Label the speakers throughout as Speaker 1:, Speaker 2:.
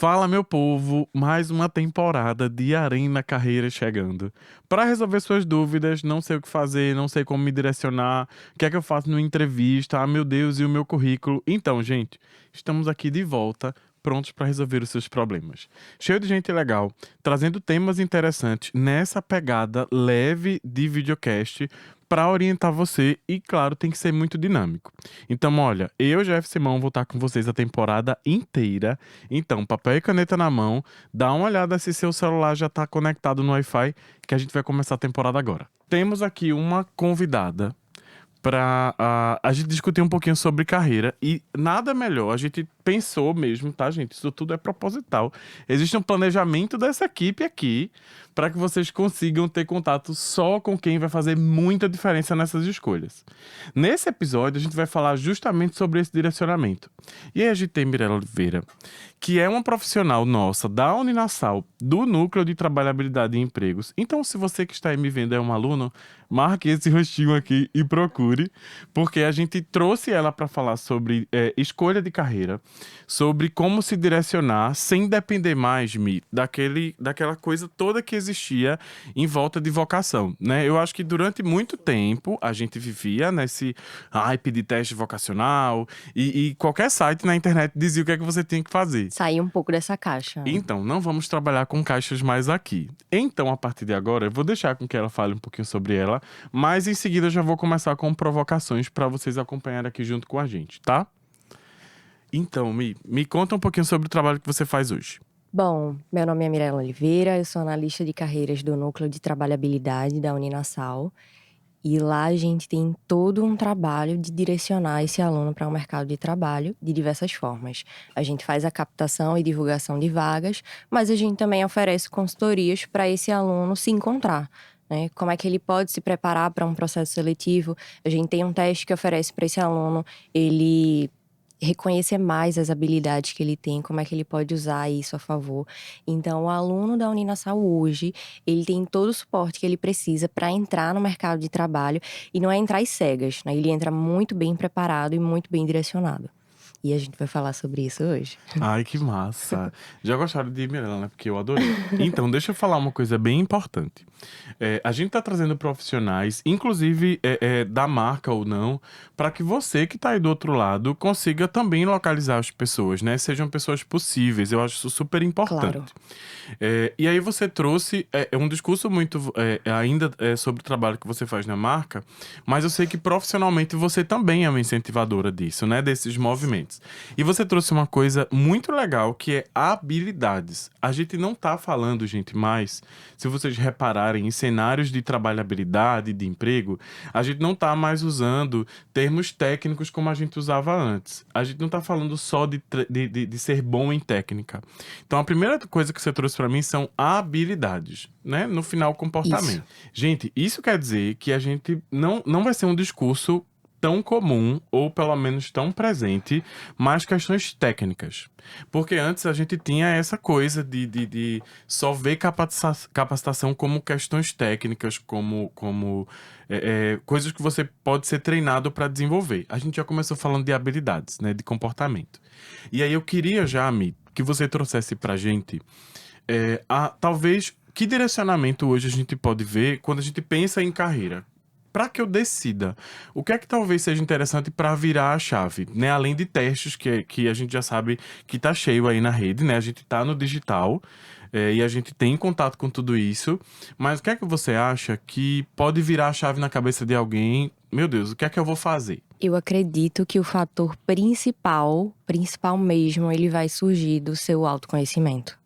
Speaker 1: Fala, meu povo, mais uma temporada de Arena Carreira chegando. Para resolver suas dúvidas, não sei o que fazer, não sei como me direcionar, o que é que eu faço numa entrevista, ah, meu Deus, e o meu currículo. Então, gente, estamos aqui de volta, prontos para resolver os seus problemas. Cheio de gente legal, trazendo temas interessantes nessa pegada leve de videocast para orientar você e, claro, tem que ser muito dinâmico. Então, olha, eu, Jeff Simão, vou estar com vocês a temporada inteira. Então, papel e caneta na mão, dá uma olhada se seu celular já está conectado no Wi-Fi, que a gente vai começar a temporada agora. Temos aqui uma convidada para a gente discutir um pouquinho sobre carreira e nada melhor, a gente pensou mesmo, tá, gente? Isso tudo é proposital. Existe um planejamento dessa equipe aqui para que vocês consigam ter contato só com quem vai fazer muita diferença nessas escolhas. Nesse episódio, a gente vai falar justamente sobre esse direcionamento. E aí a gente tem Mirella Oliveira, que é uma profissional nossa da Uninassal, do Núcleo de Trabalhabilidade e Empregos. Então, se você que está aí me vendo é um aluno, marque esse rostinho aqui e procure, porque a gente trouxe ela para falar sobre escolha de carreira, sobre como se direcionar sem depender mais, daquela coisa toda que existia em volta de vocação, né? Eu acho que durante muito tempo a gente vivia nesse hype de teste vocacional e qualquer site na internet dizia o que é que você tinha que fazer.
Speaker 2: Sair um pouco dessa caixa.
Speaker 1: Então, não vamos trabalhar com caixas mais aqui. Então, a partir de agora, eu vou deixar com que ela fale um pouquinho sobre ela, mas em seguida eu já vou começar com provocações para vocês acompanharem aqui junto com a gente, tá? Então, me conta um pouquinho sobre o trabalho que você faz hoje.
Speaker 2: Bom, meu nome é Mirella Oliveira, eu sou analista de carreiras do Núcleo de Trabalhabilidade da Uninassal. E lá a gente tem todo um trabalho de direcionar esse aluno para o mercado de trabalho de diversas formas. A gente faz a captação e divulgação de vagas, mas a gente também oferece consultorias para esse aluno se encontrar, né? Como é que ele pode se preparar para um processo seletivo? A gente tem um teste que oferece para esse aluno ele reconhecer mais as habilidades que ele tem, como é que ele pode usar isso a favor. Então, o aluno da Uninassal hoje, ele tem todo o suporte que ele precisa para entrar no mercado de trabalho e não é entrar às cegas, né? Ele entra muito bem preparado e muito bem direcionado. E a gente vai falar sobre isso hoje.
Speaker 1: Ai, que massa. Já gostaram de Mirella, né? Porque eu adorei. Então, deixa eu falar uma coisa bem importante. A gente tá trazendo profissionais, inclusive da marca ou não, para que você que tá aí do outro lado consiga também localizar as pessoas, né? Sejam pessoas possíveis. Eu acho isso super importante.
Speaker 2: Claro.
Speaker 1: E aí você trouxe um discurso muito ainda sobre o trabalho que você faz na marca, mas eu sei que profissionalmente você também é uma incentivadora disso, né? Desses movimentos. E você trouxe uma coisa muito legal que é habilidades. A gente não tá falando, gente, mais, se vocês repararem, em cenários de trabalhabilidade, de emprego, a gente não tá mais usando termos técnicos como a gente usava antes. A gente não tá falando só de ser bom em técnica. Então, a primeira coisa que você trouxe para mim são habilidades, né? No final, comportamento.
Speaker 2: Isso.
Speaker 1: Gente, isso quer dizer que a gente não vai ser um discurso tão comum, ou pelo menos tão presente, mas questões técnicas. Porque antes a gente tinha essa coisa de só ver capacitação como questões técnicas, como coisas que você pode ser treinado para desenvolver. A gente já começou falando de habilidades, né? De comportamento. E aí eu queria já, Mi, que você trouxesse pra gente talvez que direcionamento hoje a gente pode ver quando a gente pensa em carreira. Para que eu decida, o que é que talvez seja interessante para virar a chave, né? Além de testes que a gente já sabe que tá cheio aí na rede, né? A gente tá no digital e a gente tem contato com tudo isso, mas o que é que você acha que pode virar a chave na cabeça de alguém? Meu Deus, o que é que eu vou fazer?
Speaker 2: Eu acredito que o fator principal mesmo, ele vai surgir do seu autoconhecimento.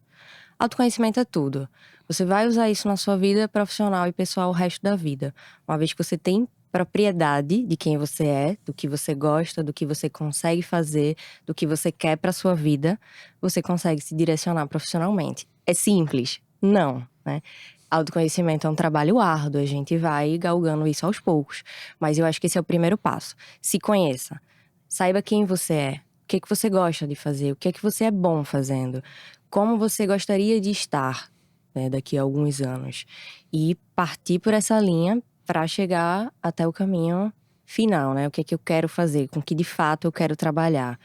Speaker 2: Autoconhecimento é tudo. Você vai usar isso na sua vida profissional e pessoal o resto da vida. Uma vez que você tem propriedade de quem você é, do que você gosta, do que você consegue fazer, do que você quer para sua vida, você consegue se direcionar profissionalmente. É simples? Não, né? Autoconhecimento é um trabalho árduo, a gente vai galgando isso aos poucos. Mas eu acho que esse é o primeiro passo. Se conheça. Saiba quem você é. O que você gosta de fazer? O que é que você é bom fazendo? Como você gostaria de estar, né, daqui a alguns anos? E partir por essa linha para chegar até o caminho final, né? O que é que eu quero fazer, com que de fato eu quero trabalhar.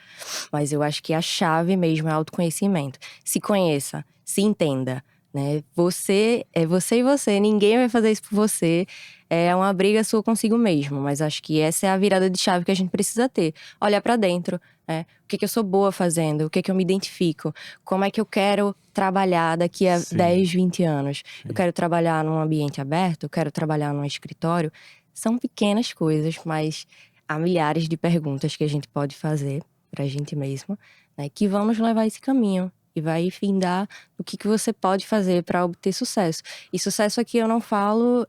Speaker 2: Mas eu acho que a chave mesmo é autoconhecimento. Se conheça, se entenda, né? Você é você e você, ninguém vai fazer isso por você. É uma briga sua consigo mesmo, mas acho que essa é a virada de chave que a gente precisa ter. Olhar pra dentro, né? O que é que eu sou boa fazendo? O que é que eu me identifico? Como é que eu quero trabalhar daqui a
Speaker 1: Sim,
Speaker 2: 10, 20 anos? Eu
Speaker 1: sim.
Speaker 2: quero trabalhar num ambiente aberto? Eu quero trabalhar num escritório? São pequenas coisas, mas há milhares de perguntas que a gente pode fazer pra gente mesmo, né? Que vão nos levar a esse caminho. E vai findar o que você pode fazer para obter sucesso. E sucesso aqui eu não falo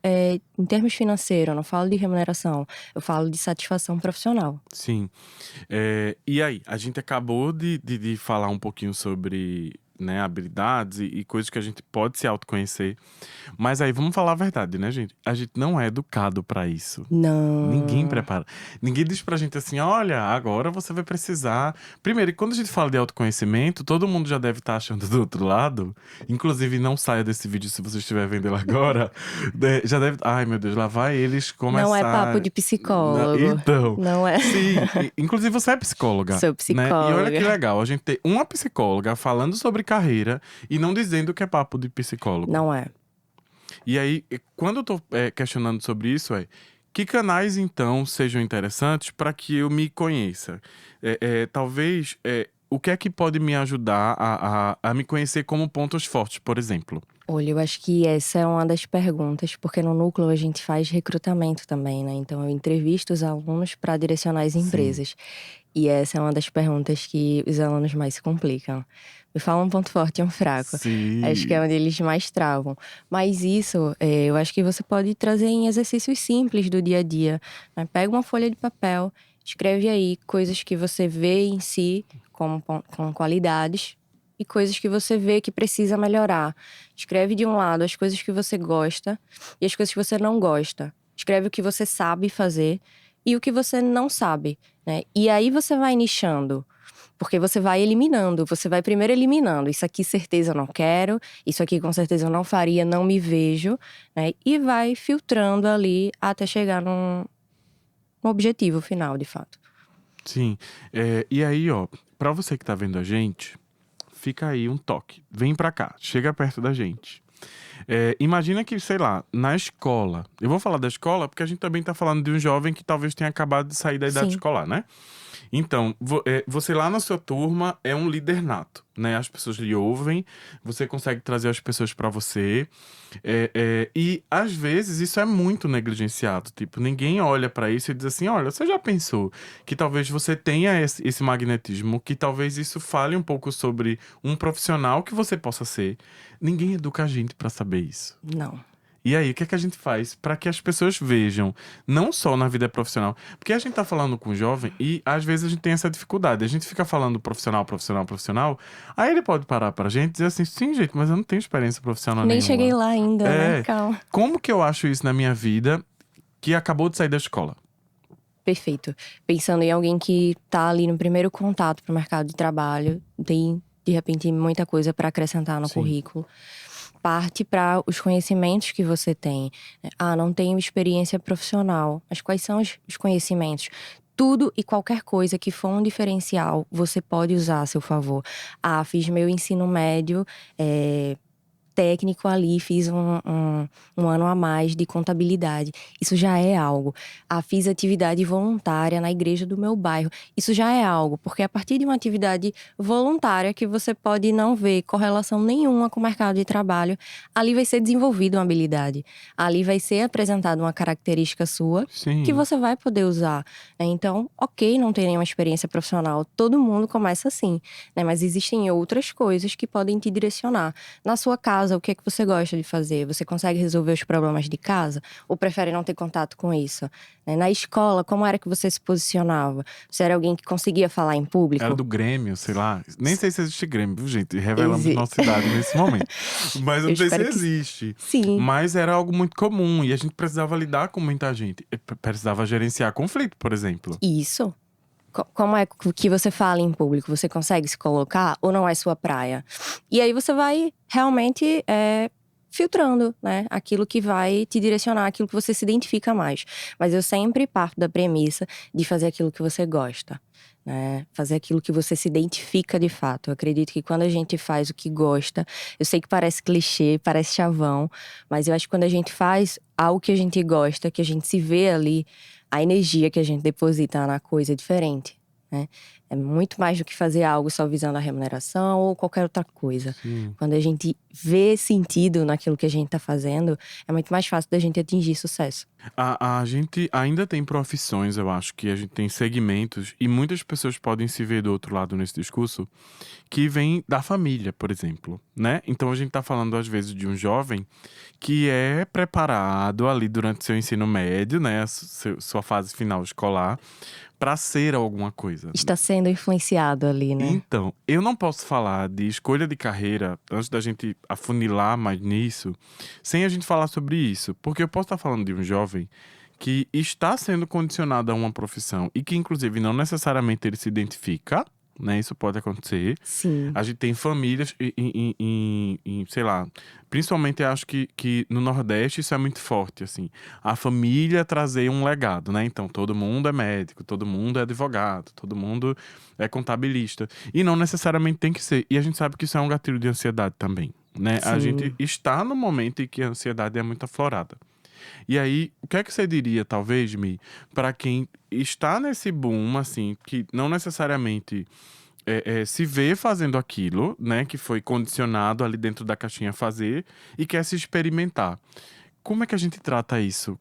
Speaker 2: em termos financeiros, eu não falo de remuneração, eu falo de satisfação profissional.
Speaker 1: Sim. E aí, a gente acabou de falar um pouquinho sobre, né, habilidades e coisas que a gente pode se autoconhecer. Mas aí, vamos falar a verdade, né, gente? A gente não é educado pra isso. Ninguém
Speaker 2: Não,
Speaker 1: prepara. Ninguém diz pra gente assim: olha, agora você vai precisar. Primeiro, e quando a gente fala de autoconhecimento, todo mundo já deve estar achando do outro lado. Inclusive, não saia desse vídeo se você estiver vendo ele agora. Né, já deve. Ai, meu Deus, lá vai eles
Speaker 2: não é papo
Speaker 1: começar.
Speaker 2: de psicólogo,
Speaker 1: Então,
Speaker 2: não é.
Speaker 1: sim. Inclusive, você é psicóloga,
Speaker 2: Sou
Speaker 1: né? E olha que
Speaker 2: psicóloga.
Speaker 1: legal, a gente ter uma psicóloga falando sobre carreira e não dizendo que é papo de psicólogo.
Speaker 2: Não é.
Speaker 1: E aí, quando eu tô questionando sobre isso, que canais então sejam interessantes para que eu me conheça? Talvez, o que é que pode me ajudar a me conhecer como pontos fortes, por exemplo?
Speaker 2: Olha, eu acho que essa é uma das perguntas, porque no núcleo a gente faz recrutamento também, né? Então eu entrevisto os alunos para direcionar as
Speaker 1: Sim,
Speaker 2: empresas. E essa é uma das perguntas que os alunos mais se complicam. Me fala um ponto forte e um fraco. Acho que é
Speaker 1: sim,
Speaker 2: onde eles mais travam. Mas isso, eu acho que você pode trazer em exercícios simples do dia a dia, né? Pega uma folha de papel, escreve aí coisas que você vê em si como qualidades e coisas que você vê que precisa melhorar. Escreve de um lado as coisas que você gosta e as coisas que você não gosta. Escreve o que você sabe fazer e o que você não sabe, né? E aí você vai nichando, porque você vai eliminando. Você vai primeiro eliminando. Isso aqui certeza eu não quero, isso aqui com certeza eu não faria, não me vejo, né? E vai filtrando ali até chegar num objetivo final, de fato.
Speaker 1: sim. E aí, ó, pra você que tá vendo a gente, fica aí um toque. Vem pra cá, chega perto da gente. Imagina que, sei lá, na escola. Eu vou falar da escola porque a gente também tá falando de um jovem que talvez tenha acabado de sair da idade
Speaker 2: Sim,
Speaker 1: escolar, né? Então, você lá na sua turma é um líder nato, né? As pessoas lhe ouvem, você consegue trazer as pessoas pra você. E às vezes isso é muito negligenciado. Tipo, ninguém olha pra isso e diz assim: olha, você já pensou que talvez você tenha esse magnetismo, que talvez isso fale um pouco sobre um profissional que você possa ser. Ninguém educa a gente pra saber isso.
Speaker 2: não.
Speaker 1: E aí, o que é que a gente faz para que as pessoas vejam, não só na vida profissional? Porque a gente tá falando com o jovem e às vezes a gente tem essa dificuldade. A gente fica falando profissional, profissional, profissional. Aí ele pode parar pra gente e dizer assim: sim, gente, mas eu não tenho experiência profissional
Speaker 2: Nem cheguei
Speaker 1: nenhuma.
Speaker 2: lá ainda, né?
Speaker 1: É,
Speaker 2: Calma.
Speaker 1: como que eu acho isso na minha vida que acabou de sair da escola?
Speaker 2: Perfeito. Pensando em alguém que tá ali no primeiro contato pro mercado de trabalho, tem de repente muita coisa para acrescentar no
Speaker 1: Sim,
Speaker 2: currículo. Parte para os conhecimentos que você tem, né? Ah, não tenho experiência profissional. Mas quais são os conhecimentos? Tudo e qualquer coisa que for um diferencial, você pode usar a seu favor. Ah, fiz meu ensino médio, técnico ali, fiz um ano a mais de contabilidade. Isso já é algo. Ah, fiz atividade voluntária na igreja do meu bairro. Isso já é algo, porque a partir de uma atividade voluntária que você pode não ver correlação nenhuma com o mercado de trabalho, ali vai ser desenvolvida uma habilidade. Ali vai ser apresentada uma característica sua que
Speaker 1: sim,
Speaker 2: você vai poder usar, né? Então, ok, não tem nenhuma experiência profissional, todo mundo começa assim, né? Mas existem outras coisas que podem te direcionar. Na sua casa, o que é que você gosta de fazer? Você consegue resolver os problemas de casa? Ou prefere não ter contato com isso? Né? Na escola, como era que você se posicionava? Você era alguém que conseguia falar em
Speaker 1: era
Speaker 2: público?
Speaker 1: do Grêmio, sei lá. Nem sei se existe Grêmio, viu, gente? Revelamos
Speaker 2: Exi-
Speaker 1: nossa idade nesse momento. Mas eu
Speaker 2: Eu
Speaker 1: não sei se
Speaker 2: espero que
Speaker 1: existe.
Speaker 2: sim.
Speaker 1: Mas era algo muito comum e a gente precisava lidar com muita gente. Precisava gerenciar conflito, por exemplo.
Speaker 2: Isso. Como é que você fala em público? Você consegue se colocar ou não é sua praia? E aí você vai realmente filtrando, né? Aquilo que vai te direcionar, aquilo que você se identifica mais. Mas eu sempre parto da premissa de fazer aquilo que você gosta, né? Fazer aquilo que você se identifica de fato. Eu acredito que quando a gente faz o que gosta, eu sei que parece clichê, parece chavão, mas eu acho que quando a gente faz algo que a gente gosta, que a gente se vê ali, a energia que a gente deposita na coisa é diferente, né? É muito mais do que fazer algo só visando a remuneração ou qualquer outra coisa.
Speaker 1: Sim.
Speaker 2: Quando a gente vê sentido naquilo que a gente tá fazendo, é muito mais fácil da gente atingir sucesso.
Speaker 1: A gente ainda tem profissões, eu acho que a gente tem segmentos, e muitas pessoas podem se ver do outro lado nesse discurso, que vem da família, por exemplo, né? Então a gente tá falando às vezes de um jovem que é preparado ali durante seu ensino médio, né, sua fase final escolar, para ser alguma coisa.
Speaker 2: Está sendo influenciado ali, né?
Speaker 1: Então, eu não posso falar de escolha de carreira antes da gente afunilar mais nisso, sem a gente falar sobre isso. Porque eu posso estar falando de um jovem que está sendo condicionado a uma profissão e que, inclusive, não necessariamente ele se identifica, né? Isso pode acontecer.
Speaker 2: Sim.
Speaker 1: A gente tem famílias sei lá, principalmente acho que no Nordeste isso é muito forte, assim. A família trazer um legado, né? Então todo mundo é médico, todo mundo é advogado, todo mundo é contabilista. E não necessariamente tem que ser. E a gente sabe que isso é um gatilho de ansiedade também, né? A gente
Speaker 2: Sim.
Speaker 1: está no momento em que a ansiedade é muito aflorada. E aí, o que é que você diria, talvez, Mi, para quem está nesse boom, assim, que não necessariamente se vê fazendo aquilo, né, que foi condicionado ali dentro da caixinha a fazer e quer se experimentar. Como é que a gente trata isso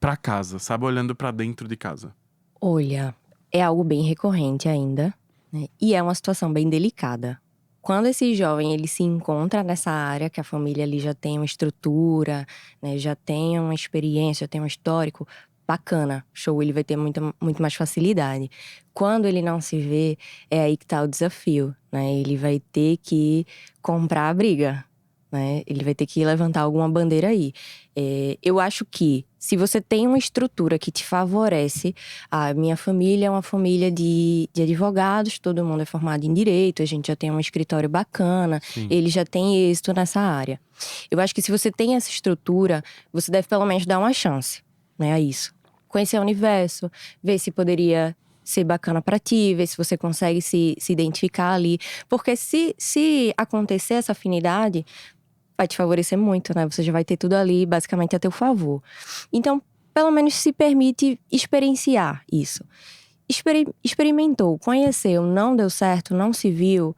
Speaker 1: para casa, sabe, olhando para dentro de casa?
Speaker 2: Olha, é algo bem recorrente ainda, né? E é uma situação bem delicada. Quando esse jovem ele se encontra nessa área, que a família ali já tem uma estrutura, né, já tem uma experiência, já tem um histórico, bacana, show, ele vai ter muito mais facilidade. Quando ele não se vê, é aí que tá o desafio, né? Ele vai ter que comprar a briga, né? Ele vai ter que levantar alguma bandeira aí. Eu acho que se você tem uma estrutura que te favorece, a minha família é uma família de advogados, todo mundo é formado em direito, a gente já tem um escritório bacana,
Speaker 1: Sim.
Speaker 2: ele já tem êxito nessa área. Eu acho que se você tem essa estrutura, você deve pelo menos dar uma chance, né, a isso. Conhecer o universo, ver se poderia ser bacana pra ti, ver se você consegue se identificar ali. Porque se acontecer essa afinidade, vai te favorecer muito, né? Você já vai ter tudo ali basicamente a teu favor. Então, pelo menos se permite experienciar isso. Experimentou, conheceu, não deu certo, não se viu.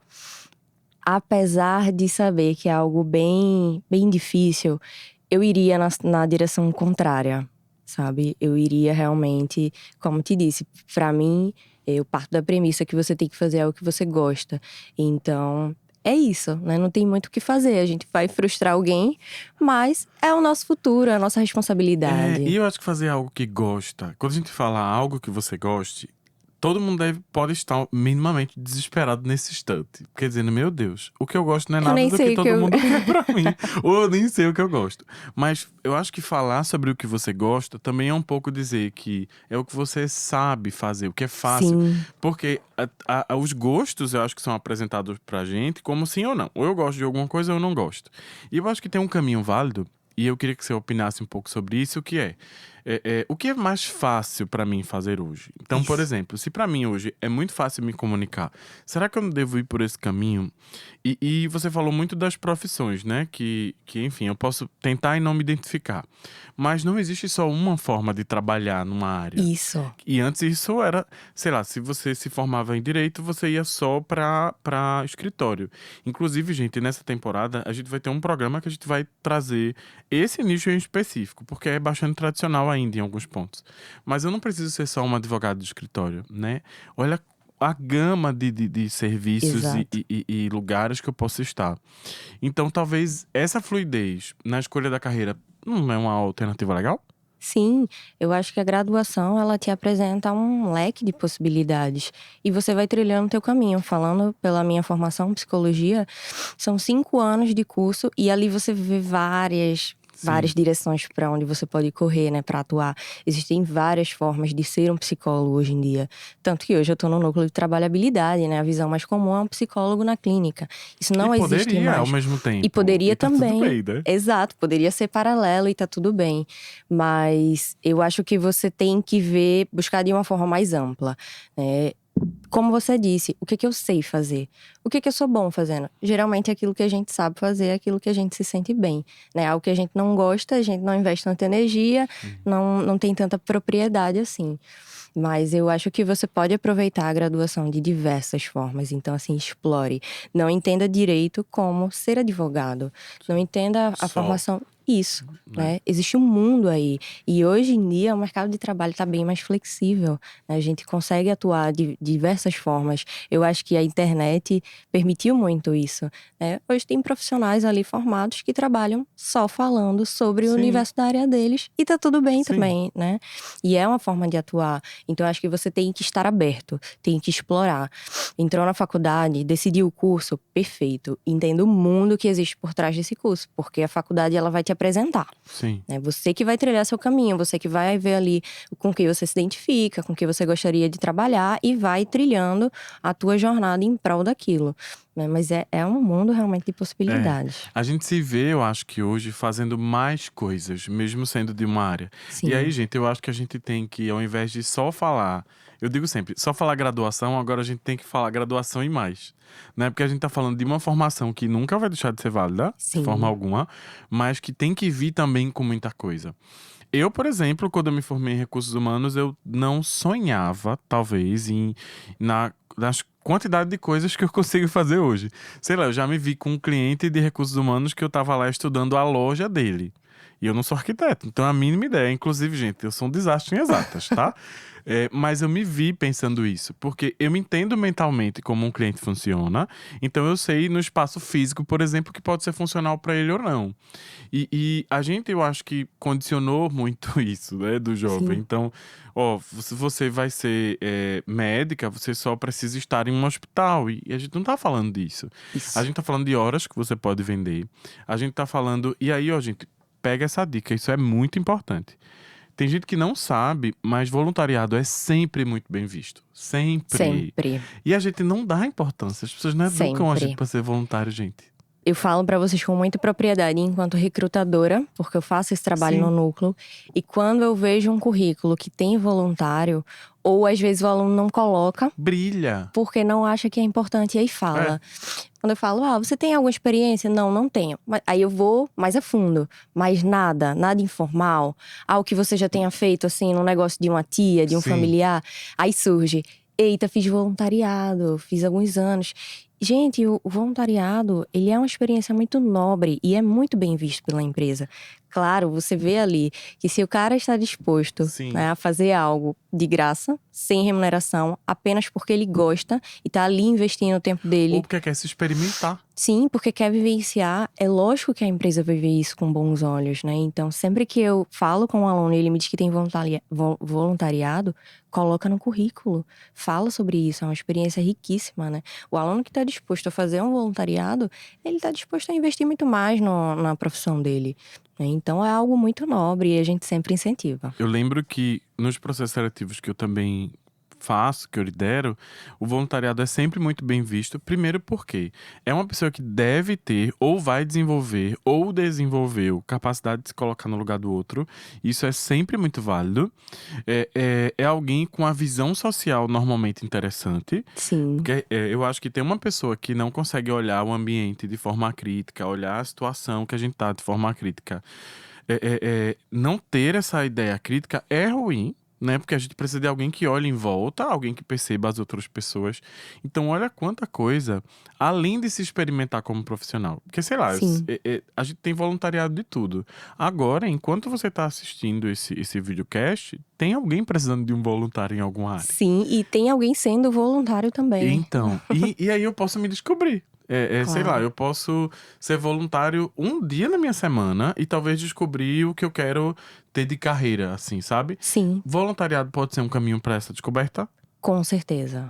Speaker 2: Apesar de saber que é algo bem difícil, eu iria na direção contrária, sabe? Eu iria realmente, como te disse, pra mim, eu parto da premissa que você tem que fazer algo que você gosta. Então, é isso, né? Não tem muito o que fazer. A gente vai frustrar alguém, mas é o nosso futuro, é a nossa
Speaker 1: E
Speaker 2: responsabilidade.
Speaker 1: eu acho que fazer algo que gosta, quando a gente fala algo que você goste, todo mundo pode estar minimamente desesperado nesse instante. Quer dizer, meu Deus, o que eu gosto não é
Speaker 2: Eu
Speaker 1: nada
Speaker 2: nem
Speaker 1: do que
Speaker 2: sei o que
Speaker 1: todo
Speaker 2: eu.
Speaker 1: mundo quer pra mim. Ou eu nem sei o que eu gosto. Mas eu acho que falar sobre o que você gosta também é um pouco dizer que é o que você sabe fazer, o que é fácil.
Speaker 2: Sim,
Speaker 1: Porque os gostos eu acho que são apresentados pra gente como sim ou não. Ou eu gosto de alguma coisa ou eu não gosto. E eu acho que tem um caminho válido. E eu queria que você opinasse um pouco sobre isso, o que é mais fácil pra mim fazer hoje? Então, por
Speaker 2: isso.
Speaker 1: exemplo, se pra mim hoje é muito fácil me comunicar, será que eu não devo ir por esse caminho? E você falou muito das profissões, né? Que, enfim, eu posso tentar e não me identificar. Mas não existe só uma forma de trabalhar numa área.
Speaker 2: Isso.
Speaker 1: E antes isso era, sei lá, se você se formava em direito, você ia só pra escritório. Inclusive, gente, nessa temporada a gente vai ter um programa que a gente vai trazer esse nicho em específico, porque é bastante tradicional ainda em alguns pontos. Mas eu não preciso ser só um advogado de escritório, né? Olha a gama de serviços
Speaker 2: Exato.
Speaker 1: e lugares que eu posso estar. Então, talvez essa fluidez na escolha da carreira não é uma alternativa legal?
Speaker 2: Sim, eu acho que a graduação ela te apresenta um leque de possibilidades e você vai trilhando o teu caminho. Falando pela minha formação em psicologia, são 5 anos de curso e ali você vê várias várias direções para onde você pode correr, né, para atuar. Existem várias formas de ser um psicólogo hoje em dia. Tanto que hoje eu estou no núcleo de trabalhabilidade, né? A visão mais comum é um psicólogo na clínica. Isso não
Speaker 1: E
Speaker 2: existe
Speaker 1: poderia ao
Speaker 2: mais.
Speaker 1: mesmo tempo.
Speaker 2: E poderia
Speaker 1: tá
Speaker 2: também.
Speaker 1: Tudo bem, né?
Speaker 2: Exato, poderia ser paralelo e tá tudo bem. Mas eu acho que você tem que ver, buscar de uma forma mais ampla, né? Como você disse, o que que eu sei fazer? O que que eu sou bom fazendo? Geralmente aquilo que a gente sabe fazer é aquilo que a gente se sente bem, né? Algo que a gente não gosta, a gente não investe tanta energia, não tem tanta propriedade assim. Mas eu acho que você pode aproveitar a graduação de diversas formas. Então, assim, explore. Não entenda direito como ser advogado. Não entenda a
Speaker 1: Só.
Speaker 2: formação. Isso,
Speaker 1: Né?
Speaker 2: né? Existe um mundo aí. E hoje em dia o mercado de trabalho está bem mais flexível, né? A gente consegue atuar de diversas formas. Eu acho que a internet permitiu muito isso, né? Hoje tem profissionais ali formados que trabalham só falando sobre o
Speaker 1: Sim.
Speaker 2: universo da área deles. E tá tudo bem
Speaker 1: Sim.
Speaker 2: também, né? E é uma forma de atuar. Então, eu acho que você tem que estar aberto, tem que explorar. Entrou na faculdade, decidiu o curso, perfeito. Entenda o mundo que existe por trás desse curso, porque a faculdade ela vai te apresentar.
Speaker 1: Sim.
Speaker 2: É você que vai trilhar seu caminho, você que vai ver ali com que você se identifica, com que você gostaria de trabalhar e vai trilhando a tua jornada em prol daquilo. Né? Mas é um mundo realmente de possibilidades.
Speaker 1: A gente se vê, eu acho que hoje, fazendo mais coisas, mesmo sendo de uma área.
Speaker 2: Sim.
Speaker 1: E aí, gente, eu acho que a gente tem que, ao invés de só falar, eu digo sempre, só falar graduação, agora a gente tem que falar graduação e mais. Né? Porque a gente tá falando de uma formação que nunca vai deixar de ser válida,
Speaker 2: Sim.
Speaker 1: de forma alguma, mas que tem que vir também com muita coisa. Eu, por exemplo, quando eu me formei em recursos humanos, eu não sonhava, talvez, nas quantidade de coisas que eu consigo fazer hoje. Sei lá, eu já me vi com um cliente de recursos humanos que eu tava lá estudando a loja dele. E eu não sou arquiteto, não tenho a mínima ideia. Inclusive, gente, eu sou um desastre em exatas, tá? Mas eu me vi pensando isso, porque eu me entendo mentalmente como um cliente funciona, então eu sei no espaço físico, por exemplo, que pode ser funcional para ele ou não. E a gente, eu acho que condicionou muito isso, né, do jovem.
Speaker 2: Sim.
Speaker 1: Então, ó, se você vai ser médica, você só precisa estar em um hospital. E a gente não tá falando disso.
Speaker 2: Isso.
Speaker 1: A gente tá falando de horas que você pode vender. A gente tá falando. E aí, ó, gente, pega essa dica, isso é muito importante. Tem gente que não sabe, mas voluntariado é sempre muito bem visto. Sempre.
Speaker 2: Sempre.
Speaker 1: E a gente não dá importância. As pessoas não educam a
Speaker 2: Sempre.
Speaker 1: gente pra ser voluntário, gente.
Speaker 2: Eu falo pra vocês com muita propriedade enquanto recrutadora, porque eu faço esse trabalho
Speaker 1: Sim.
Speaker 2: no núcleo. E quando eu vejo um currículo que tem voluntário, ou às vezes o aluno não coloca,
Speaker 1: Brilha.
Speaker 2: porque não acha que é importante, e aí fala. Quando eu falo, você tem alguma experiência? Não, não tenho. Aí eu vou mais a fundo. Mas nada informal. Algo que você já tenha feito, assim, num negócio de uma tia, de um
Speaker 1: Sim.
Speaker 2: familiar. Aí surge, eita, fiz voluntariado, fiz alguns anos. Gente, o voluntariado, ele é uma experiência muito nobre e é muito bem visto pela empresa. Claro, você vê ali que se o cara está disposto,
Speaker 1: Sim.
Speaker 2: né, a fazer algo de graça, sem remuneração, apenas porque ele gosta e tá ali investindo o tempo dele.
Speaker 1: Ou porque quer se experimentar.
Speaker 2: Sim, porque quer vivenciar, é lógico que a empresa vai ver isso com bons olhos, né? Então, sempre que eu falo com um aluno e ele me diz que tem voluntariado, coloca no currículo, fala sobre isso, é uma experiência riquíssima, né? O aluno que está disposto a fazer um voluntariado, ele está disposto a investir muito mais na profissão dele, né? Então, é algo muito nobre e a gente sempre incentiva.
Speaker 1: Eu lembro que nos processos seletivos que eu também faço, que eu lidero, o voluntariado é sempre muito bem visto. Primeiro porque é uma pessoa que deve ter, ou vai desenvolver, ou desenvolveu capacidade de se colocar no lugar do outro. Isso é sempre muito válido. É alguém com a visão social normalmente interessante.
Speaker 2: Sim.
Speaker 1: Porque eu acho que tem uma pessoa que não consegue olhar o ambiente de forma crítica, olhar a situação que a gente tá de forma crítica. Não ter essa ideia crítica é ruim, né? Porque a gente precisa de alguém que olhe em volta, alguém que perceba as outras pessoas. Então, olha quanta coisa, além de se experimentar como profissional. Porque, sei lá,
Speaker 2: Sim.
Speaker 1: a gente tem voluntariado de tudo. Agora, enquanto você tá assistindo esse videocast, tem alguém precisando de um voluntário em alguma área.
Speaker 2: Sim, e tem alguém sendo voluntário também.
Speaker 1: Então, e aí eu posso me descobrir. Sei lá,
Speaker 2: Claro.
Speaker 1: eu posso ser voluntário um dia na minha semana e talvez descobrir o que eu quero ter de carreira, assim, sabe?
Speaker 2: Sim,
Speaker 1: Voluntariado pode ser um caminho para essa descoberta?
Speaker 2: com certeza.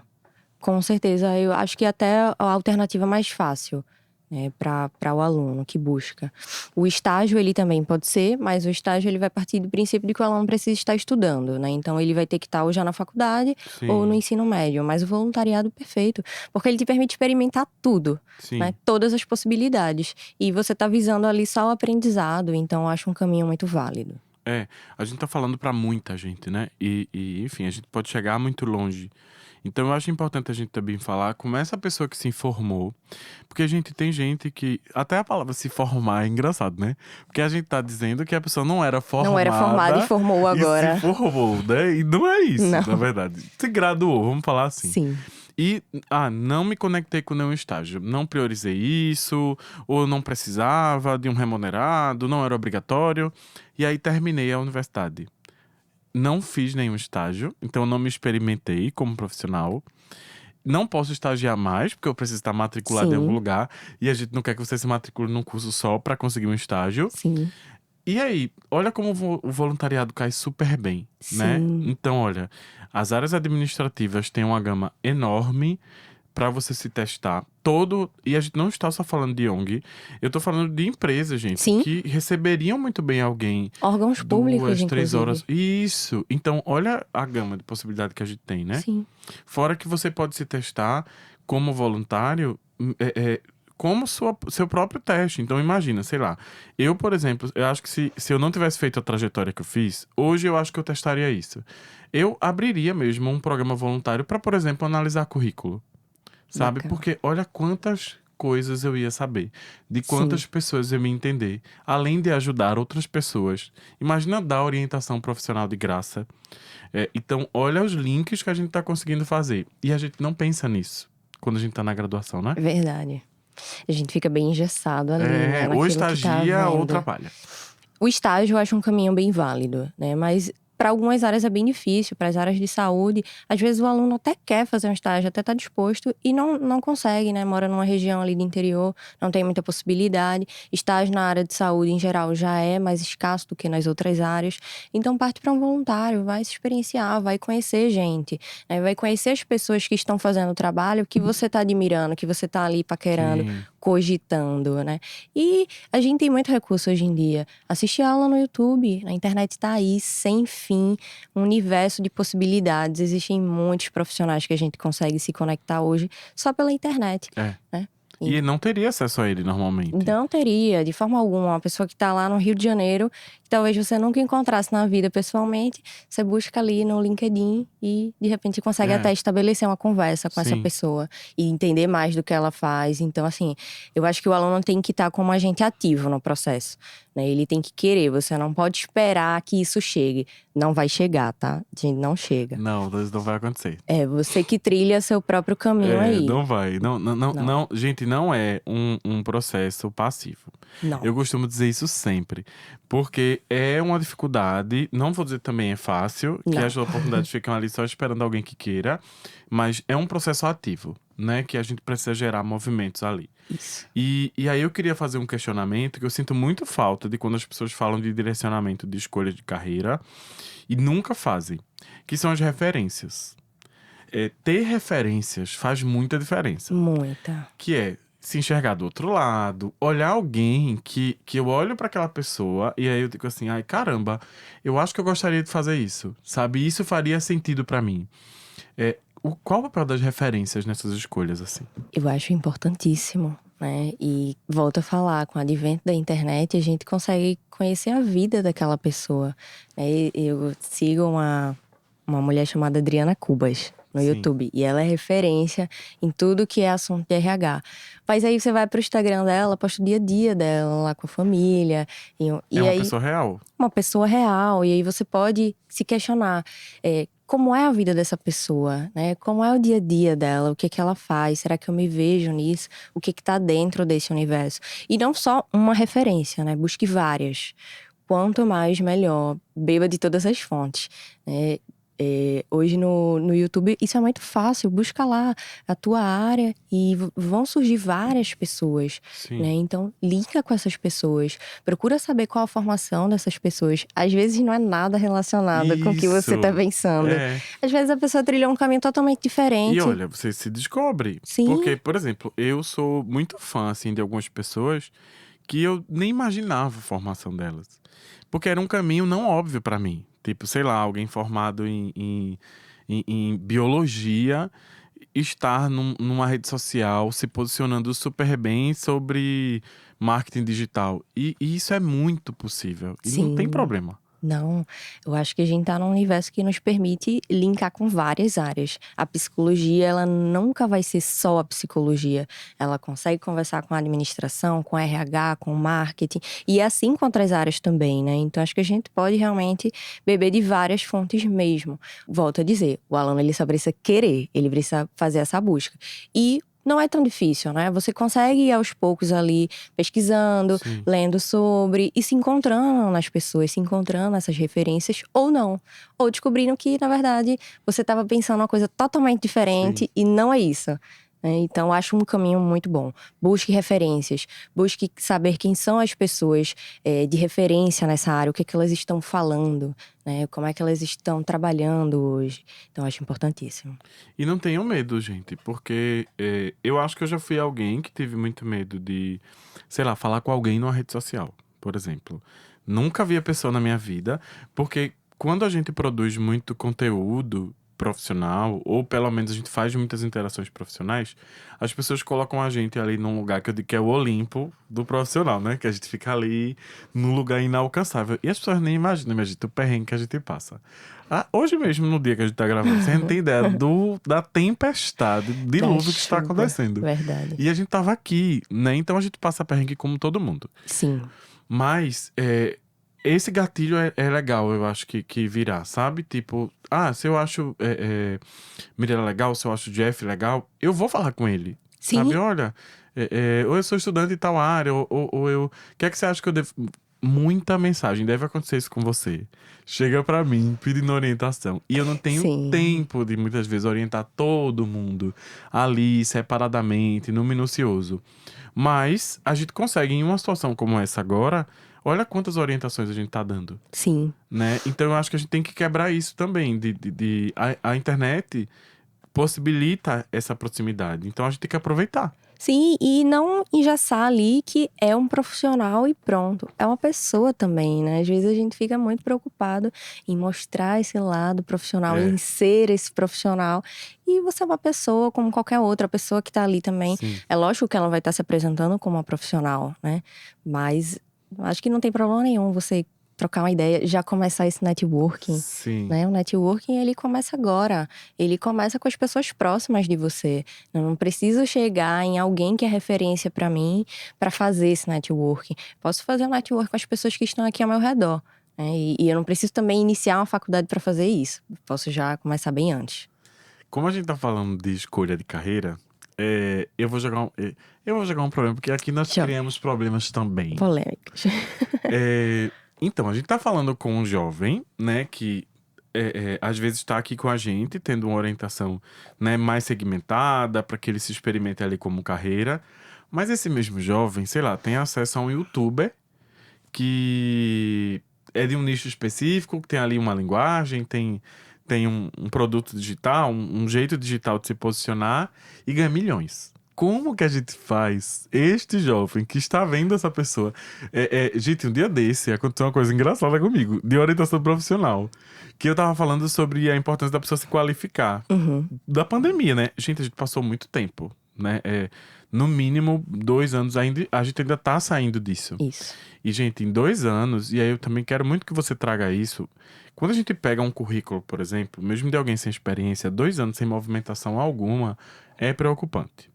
Speaker 2: Com certeza, eu acho que até a alternativa mais fácil, para o aluno que busca. O estágio, ele também pode ser, mas o estágio ele vai partir do princípio de que o aluno precisa estar estudando, né? Então, ele vai ter que estar ou já na faculdade ou no
Speaker 1: Sim,
Speaker 2: ensino médio. Mas o voluntariado, perfeito, porque ele te permite experimentar tudo, né?
Speaker 1: sim.
Speaker 2: Todas as possibilidades. E você tá visando ali só o aprendizado, então eu acho um caminho muito válido.
Speaker 1: É, a gente tá falando pra muita gente, né? Enfim, a gente pode chegar muito longe. Então, eu acho importante a gente também falar como essa pessoa que se informou. Porque a gente tem gente que. Até a palavra se formar é engraçado, né? Porque a gente tá dizendo que a pessoa não era
Speaker 2: Não era formado e
Speaker 1: formada
Speaker 2: formou
Speaker 1: e se
Speaker 2: agora.
Speaker 1: formou, né? E não é isso, na
Speaker 2: Não.
Speaker 1: verdade. Se graduou, vamos falar assim.
Speaker 2: Sim.
Speaker 1: E, não me conectei com nenhum estágio. Não priorizei isso, ou não precisava de um remunerado, não era obrigatório. E aí terminei a universidade. Não fiz nenhum estágio, então não me experimentei como profissional. Não posso estagiar mais, porque eu preciso estar matriculado em algum
Speaker 2: Sim.
Speaker 1: lugar. E a gente não quer que você se matricule num curso só para conseguir um estágio.
Speaker 2: Sim.
Speaker 1: E aí, olha como o voluntariado cai super bem, né?
Speaker 2: Sim.
Speaker 1: Então, olha, as áreas administrativas têm uma gama enorme para você se testar todo. E a gente não está só falando de ONG, eu tô falando de empresas, gente,
Speaker 2: Sim.
Speaker 1: que receberiam muito bem alguém
Speaker 2: Órgãos públicos,
Speaker 1: 2, 3 horas.
Speaker 2: inclusive.
Speaker 1: Isso. Então, olha a gama de possibilidade que a gente tem, né?
Speaker 2: Sim.
Speaker 1: Fora que você pode se testar como voluntário, como seu próprio teste. Então, imagina, sei lá. Eu, por exemplo, eu acho que se eu não tivesse feito a trajetória que eu fiz, hoje eu acho que eu testaria isso. Eu abriria mesmo um programa voluntário para, por exemplo, analisar currículo. Sabe?
Speaker 2: Bacana.
Speaker 1: Porque olha quantas coisas eu ia saber, de
Speaker 2: Sim.
Speaker 1: quantas pessoas eu ia me entender, além de ajudar outras pessoas. Imagina dar orientação profissional de graça. Então, olha os links que a gente está conseguindo fazer. E a gente não pensa nisso quando a gente está na graduação, né?
Speaker 2: Verdade. A gente fica bem engessado ali, né?
Speaker 1: Ou
Speaker 2: Naquilo que tá
Speaker 1: estagia ou
Speaker 2: vendo.
Speaker 1: trabalha.
Speaker 2: O estágio eu acho um caminho bem válido, né? Mas para algumas áreas é bem difícil, para as áreas de saúde, às vezes o aluno até quer fazer um estágio, até tá disposto e não consegue, né? Mora numa região ali do interior, não tem muita possibilidade. Estágio na área de saúde, em geral, já é mais escasso do que nas outras áreas. Então parte para um voluntário, vai se experienciar, vai conhecer gente, né? Vai conhecer as pessoas que estão fazendo o trabalho que você tá admirando, que você tá ali paquerando,
Speaker 1: Sim.
Speaker 2: cogitando, né? E a gente tem muito recurso hoje em dia. Assistir aula no YouTube, a internet tá aí, sem fim, um universo de possibilidades. Existem muitos profissionais que a gente consegue se conectar hoje só pela internet,
Speaker 1: É.
Speaker 2: né?
Speaker 1: E não teria acesso a ele normalmente.
Speaker 2: Não teria, de forma alguma, uma pessoa que está lá no Rio de Janeiro, que talvez você nunca encontrasse na vida pessoalmente, você busca ali no LinkedIn e de repente consegue
Speaker 1: É.
Speaker 2: até estabelecer uma conversa com essa
Speaker 1: Sim.
Speaker 2: pessoa e entender mais do que ela faz. Então, assim, eu acho que o aluno tem que estar como agente ativo no processo, né? Ele tem que querer, você não pode esperar que isso chegue. Não vai chegar, tá? Gente, não chega.
Speaker 1: Não, isso não vai acontecer.
Speaker 2: É você que trilha seu próprio caminho aí.
Speaker 1: Não vai. Não, não, não,
Speaker 2: Não,
Speaker 1: não. Gente, não é um processo passivo.
Speaker 2: não.
Speaker 1: Eu costumo dizer isso sempre. Porque é uma dificuldade. Não vou dizer também é fácil, que
Speaker 2: Não.
Speaker 1: as oportunidades ficam ali só esperando alguém que queira. Mas é um processo ativo, né? Que a gente precisa gerar movimentos ali.
Speaker 2: Isso.
Speaker 1: E aí eu queria fazer um questionamento que eu sinto muito falta de quando as pessoas falam de direcionamento de escolha de carreira e nunca fazem, que são as referências. Ter referências faz muita diferença.
Speaker 2: Muita.
Speaker 1: Que é se enxergar do outro lado, olhar alguém que eu olho pra aquela pessoa e aí eu digo assim, ai caramba, eu acho que eu gostaria de fazer isso, sabe? Isso faria sentido pra mim. Qual o papel das referências nessas escolhas, assim?
Speaker 2: Eu acho importantíssimo, né? E volto a falar, com o advento da internet, a gente consegue conhecer a vida daquela pessoa, né? Eu sigo uma mulher chamada Adriana Cubas no
Speaker 1: Sim.
Speaker 2: YouTube. E ela é referência em tudo que é assunto de RH. Mas aí você vai pro Instagram dela, posta o dia a dia dela lá com a família. E
Speaker 1: É uma
Speaker 2: aí,
Speaker 1: pessoa real.
Speaker 2: uma pessoa real. E aí você pode se questionar. Como é a vida dessa pessoa, né? Como é o dia a dia dela? O que que ela faz? Será que eu me vejo nisso? O que que tá dentro desse universo? E não só uma referência, né? Busque várias. Quanto mais, melhor. Beba de todas as fontes, né? Hoje no YouTube isso é muito fácil, busca lá a tua área e vão surgir várias pessoas, né?
Speaker 1: Sim.
Speaker 2: Então liga com essas pessoas, procura saber qual a formação dessas pessoas. Às vezes não é nada relacionado com o que você tá
Speaker 1: Isso.
Speaker 2: pensando.
Speaker 1: É.
Speaker 2: Às vezes a pessoa trilhou um caminho totalmente
Speaker 1: E
Speaker 2: diferente.
Speaker 1: olha, você se descobre.
Speaker 2: Sim,
Speaker 1: Porque, por exemplo, eu sou muito fã, assim, de algumas pessoas que eu nem imaginava a formação delas. Porque era um caminho não óbvio pra mim. Tipo, sei lá, alguém formado em biologia estar numa rede social se posicionando super bem sobre marketing digital. E isso é muito possível. E não tem
Speaker 2: sim.
Speaker 1: problema.
Speaker 2: Não, eu acho que a gente tá num universo que nos permite linkar com várias áreas. A psicologia, ela nunca vai ser só a psicologia. Ela consegue conversar com a administração, com a RH, com o marketing, e assim com outras áreas também, né? Então acho que a gente pode realmente beber de várias fontes mesmo. Volto a dizer, o aluno ele só precisa querer, ele precisa fazer essa busca. E não é tão difícil, né? Você consegue ir aos poucos ali pesquisando,
Speaker 1: Sim,
Speaker 2: lendo sobre e se encontrando nas pessoas, se encontrando nessas referências ou não. Ou descobrindo que, na verdade, você estava pensando uma coisa totalmente
Speaker 1: sim.
Speaker 2: diferente e não é isso, né? Então, acho um caminho muito bom. Busque referências, busque saber quem são as pessoas de referência nessa área, o que é que elas estão falando, né? Como é que elas estão trabalhando hoje. Então, acho importantíssimo.
Speaker 1: E não tenham medo, gente, porque eu acho que eu já fui alguém que teve muito medo de, sei lá, falar com alguém numa rede social, por exemplo. Nunca vi a pessoa na minha vida, porque quando a gente produz muito conteúdo profissional, ou pelo menos a gente faz muitas interações profissionais, as pessoas colocam a gente ali num lugar que eu digo que é o Olimpo do profissional, né? Que a gente fica ali num lugar inalcançável. E as pessoas nem imaginam, mas gente, o perrengue que a gente passa. Ah, hoje mesmo, no dia que a gente tá gravando, você não tem ideia da tempestade,
Speaker 2: Da
Speaker 1: dilúvio que está
Speaker 2: chuva,
Speaker 1: acontecendo.
Speaker 2: verdade.
Speaker 1: E a gente tava aqui, né? Então a gente passa perrengue como todo mundo.
Speaker 2: Sim,
Speaker 1: Mas esse gatilho é legal, eu acho que virá, sabe? Tipo, se eu acho Mirella legal, se eu acho Jeff legal, eu vou falar com ele.
Speaker 2: sim,
Speaker 1: Sabe? Olha, ou eu sou estudante de tal área, ou eu. O que é que você acha que eu devo. Muita mensagem, deve acontecer isso com você. Chega pra mim pedindo orientação. E eu não tenho
Speaker 2: sim.
Speaker 1: tempo de muitas vezes orientar todo mundo ali, separadamente, no minucioso. Mas a gente consegue, em uma situação como essa agora, olha quantas orientações a gente tá dando,
Speaker 2: Sim.
Speaker 1: né? Então eu acho que a gente tem que quebrar isso também. A internet possibilita essa proximidade. Então a gente tem que aproveitar.
Speaker 2: Sim, e não engessar ali que é um profissional e pronto. É uma pessoa também, né? Às vezes a gente fica muito preocupado em mostrar esse lado profissional, em
Speaker 1: É,
Speaker 2: ser esse profissional. E você é uma pessoa como qualquer outra pessoa que tá ali também.
Speaker 1: sim,
Speaker 2: É lógico que ela vai estar se apresentando como uma profissional, né? Mas acho que não tem problema nenhum você trocar uma ideia, já começar esse networking,
Speaker 1: sim.
Speaker 2: né? O networking, ele começa agora. Ele começa com as pessoas próximas de você. Eu não preciso chegar em alguém que é referência pra mim pra fazer esse networking. Posso fazer um networking com as pessoas que estão aqui ao meu redor, né? E eu não preciso também iniciar uma faculdade pra fazer isso. Posso já começar bem antes.
Speaker 1: Como a gente tá falando de escolha de carreira, eu vou jogar um problema, porque aqui nós
Speaker 2: Jogue.
Speaker 1: criamos problemas também.
Speaker 2: Polêmicas.
Speaker 1: É, então, a gente tá falando com um jovem, né, que às vezes está aqui com a gente, tendo uma orientação, né, mais segmentada, para que ele se experimente ali como carreira. Mas esse mesmo jovem, sei lá, tem acesso a um youtuber que é de um nicho específico, que tem ali uma linguagem, tem um produto digital, um jeito digital de se posicionar e ganha milhões. Como que a gente faz este jovem que está vendo essa pessoa? Gente, um dia desse aconteceu uma coisa engraçada comigo, de orientação profissional. Que eu tava falando sobre a importância da pessoa se qualificar.
Speaker 2: Uhum,
Speaker 1: Da pandemia, né? Gente, a gente passou muito tempo, né? No mínimo 2 anos ainda, a gente ainda tá saindo disso.
Speaker 2: isso.
Speaker 1: E, gente, em 2 anos, e aí eu também quero muito que você traga isso. Quando a gente pega um currículo, por exemplo, mesmo de alguém sem experiência, 2 anos sem movimentação alguma, é preocupante.